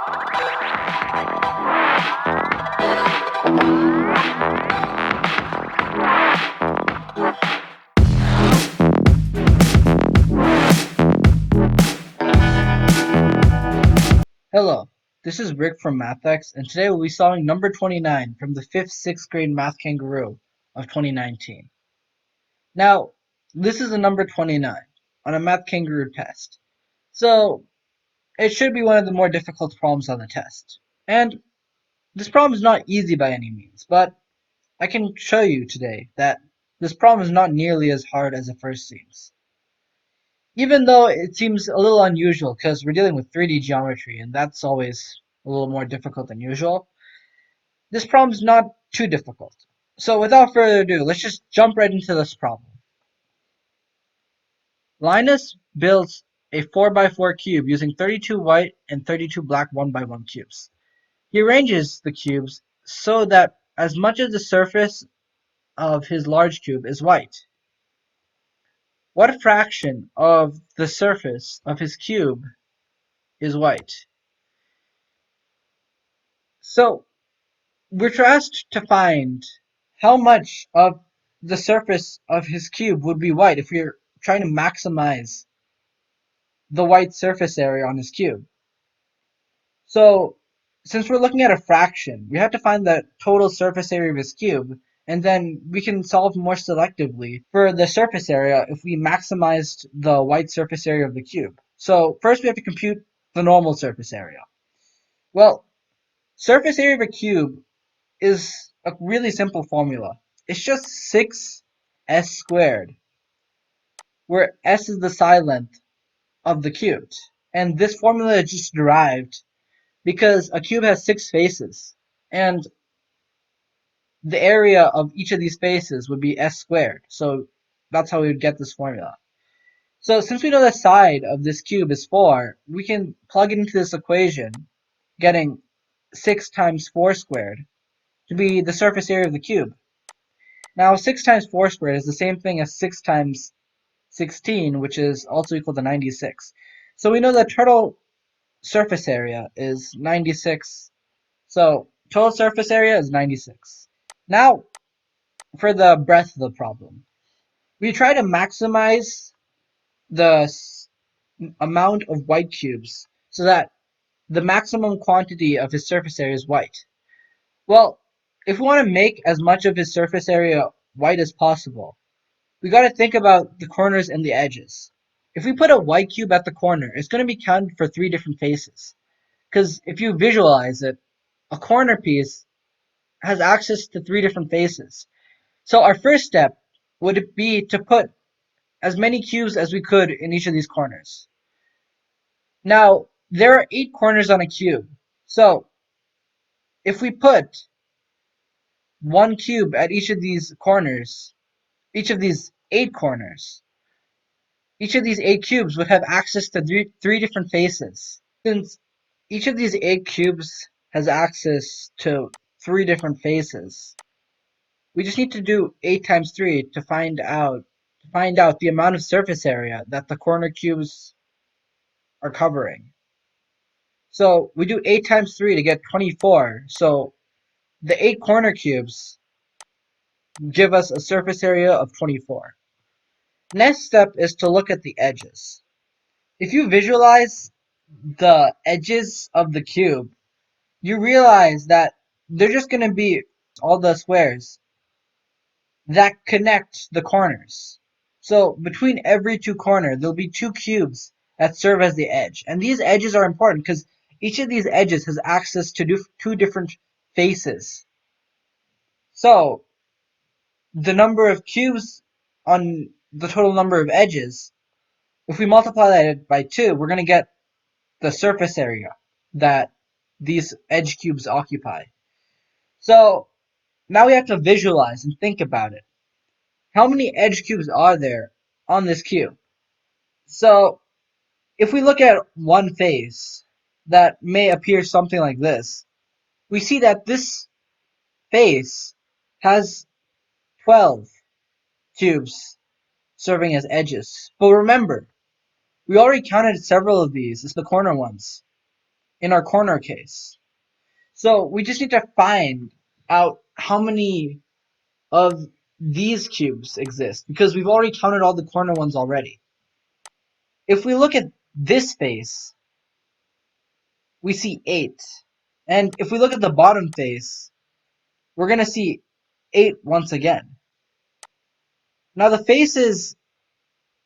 Hello, this is Rick from MathX, and today we'll be solving number 29 from the 5th-6th grade Math Kangaroo of 2019. Now, this is a number 29 on a Math Kangaroo test, so it should be one of the more difficult problems on the test. And this problem is not easy by any means, but I can show you today that this problem is not nearly as hard as it first seems. Even though it seems a little unusual because we're dealing with 3D geometry, and that's always a little more difficult than usual. This problem's not too difficult. So without further ado, let's just jump right into this problem. Linus builds a 4x4 cube using 32 white and 32 black 1x1 cubes. He arranges the cubes so that as much of the surface of his large cube is white. What fraction of the surface of his cube is white? So we're asked to find how much of the surface of his cube would be white if we're trying to maximize the white surface area on his cube. So since we're looking at a fraction, we have to find the total surface area of his cube, and then we can solve more selectively for the surface area if we maximized the white surface area of the cube. So first we have to compute the normal surface area. Well, surface area of a cube is a really simple formula. It's just 6s squared, where s is the side length of the cube. And this formula is just derived because a cube has 6 faces, and the area of each of these faces would be s squared. So that's how we would get this formula. So since we know the side of this cube is 4, we can plug it into this equation, getting 6 times 4 squared to be the surface area of the cube. Now 6 times 4 squared is the same thing as 6 times 16, which is also equal to 96. So we know the total surface area is 96. So total surface area is 96. Now for the breadth of the problem. We try to maximize the amount of white cubes so that the maximum quantity of his surface area is white. Well, if we want to make as much of his surface area white as possible, we got to think about the corners and the edges. If we put a white cube at the corner, it's going to be counted for 3 different faces. Because if you visualize it, a corner piece has access to 3 different faces. So our first step would be to put as many cubes as we could in each of these corners. Now, there are 8 corners on a cube. So if we put 1 cube at each of these corners, each of these 8 corners, each of these 8 cubes would have access to three different faces. Since each of these 8 cubes has access to 3 different faces, we just need to do 8 times 3 to find out the amount of surface area that the corner cubes are covering. So we do 8 times 3 to get 24. So the 8 corner cubes give us a surface area of 24. Next step is to look at the edges. If you visualize the edges of the cube, you realize that they're just going to be all the squares that connect the corners. So between every 2 corners, there'll be 2 cubes that serve as the edge. And these edges are important because each of these edges has access to 2 different faces. So the number of cubes on the total number of edges, if we multiply that by 2, we're going to get the surface area that these edge cubes occupy. So now we have to visualize and think about it. How many edge cubes are there on this cube? So if we look at one face that may appear something like this, we see that this face has 12 cubes serving as edges. But remember, we already counted several of these as the corner ones. in our corner case. So we just need to find out how many of these cubes exist because we've already counted all the corner ones already. If we look at this face, we see 8. And if we look at the bottom face, we're going to see 8 once again. Now the faces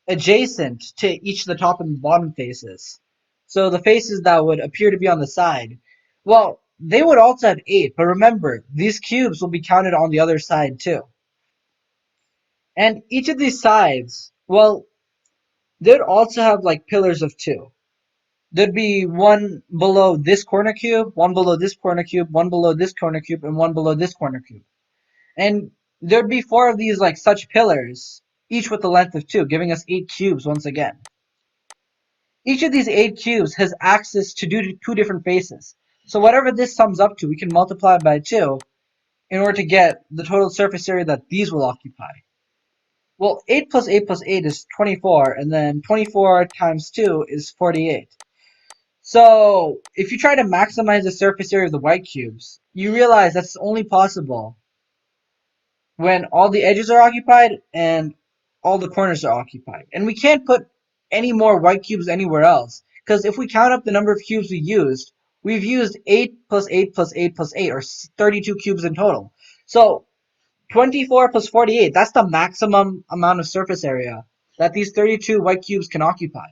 adjacent to each of the top and bottom faces, so the faces that would appear to be on the side, well, they would also have 8, but remember, these cubes will be counted on the other side too. And each of these sides, well, they'd also have like pillars of 2. There'd be one below this corner cube, one below this corner cube, one below this corner cube, and one below this corner cube. And there'd be 4 of these like such pillars, each with a length of 2, giving us 8 cubes once again. Each of these 8 cubes has access to 2 different faces. So whatever this sums up to, we can multiply by 2 in order to get the total surface area that these will occupy. Well, 8 plus 8 plus 8 is 24, and then 24 times 2 is 48. So if you try to maximize the surface area of the white cubes, you realize that's only possible when all the edges are occupied and all the corners are occupied. And we can't put any more white cubes anywhere else, because if we count up the number of cubes we've used 8 plus 8 plus 8 plus 8, or 32 cubes in total. So 24 plus 48, that's the maximum amount of surface area that these 32 white cubes can occupy,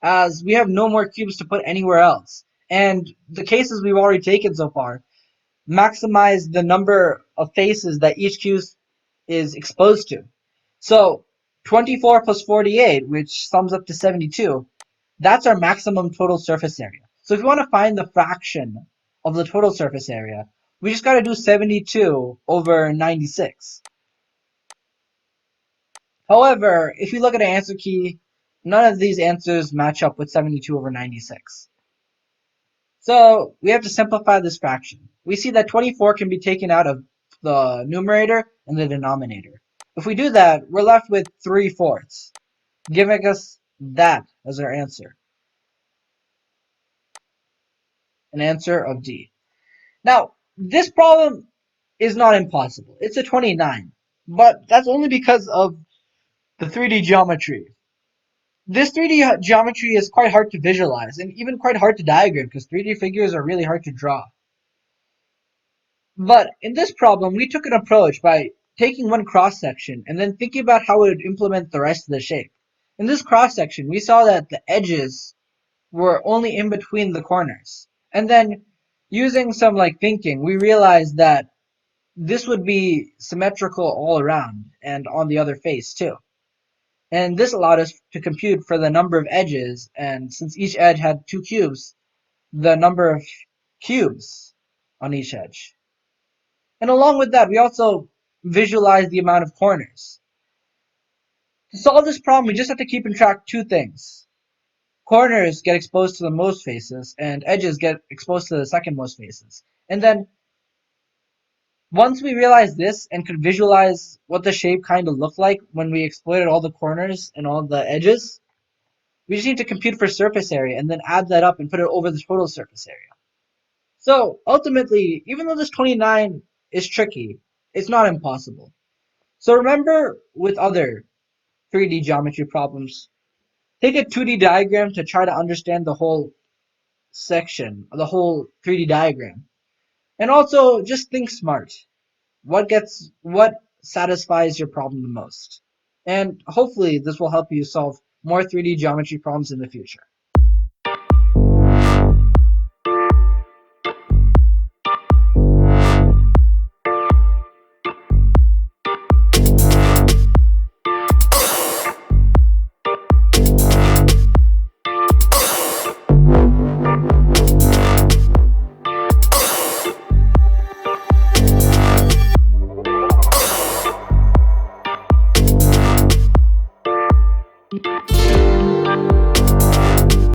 as we have no more cubes to put anywhere else. And the cases we've already taken so far maximize the number of faces that each cube is exposed to. So 24 plus 48, which sums up to 72, that's our maximum total surface area. So if you want to find the fraction of the total surface area, we just got to do 72 over 96. However, if you look at an answer key, none of these answers match up with 72 over 96. So we have to simplify this fraction. We see that 24 can be taken out of the numerator and the denominator. If we do that, we're left with 3/4, giving us that as our answer. An answer of D. Now, this problem is not impossible. It's a 29, but that's only because of the 3D geometry. This 3D geometry is quite hard to visualize and even quite hard to diagram because 3D figures are really hard to draw. But in this problem, we took an approach by taking one cross section and then thinking about how we would implement the rest of the shape. In this cross section, we saw that the edges were only in between the corners. And then using some like thinking, we realized that this would be symmetrical all around and on the other face too. And this allowed us to compute for the number of edges, and since each edge had 2 cubes, the number of cubes on each edge. And along with that, we also visualized the amount of corners. To solve this problem, we just have to keep in track 2 things. Corners get exposed to the most faces, and edges get exposed to the second most faces. And then once we realized this and could visualize what the shape kind of looked like when we exploited all the corners and all the edges, we just need to compute for surface area and then add that up and put it over the total surface area. So ultimately, even though this 29 is tricky, it's not impossible. So remember with other 3D geometry problems, take a 2D diagram to try to understand the whole section, the whole 3D diagram. And also just think smart. What satisfies your problem the most? And hopefully this will help you solve more 3D geometry problems in the future.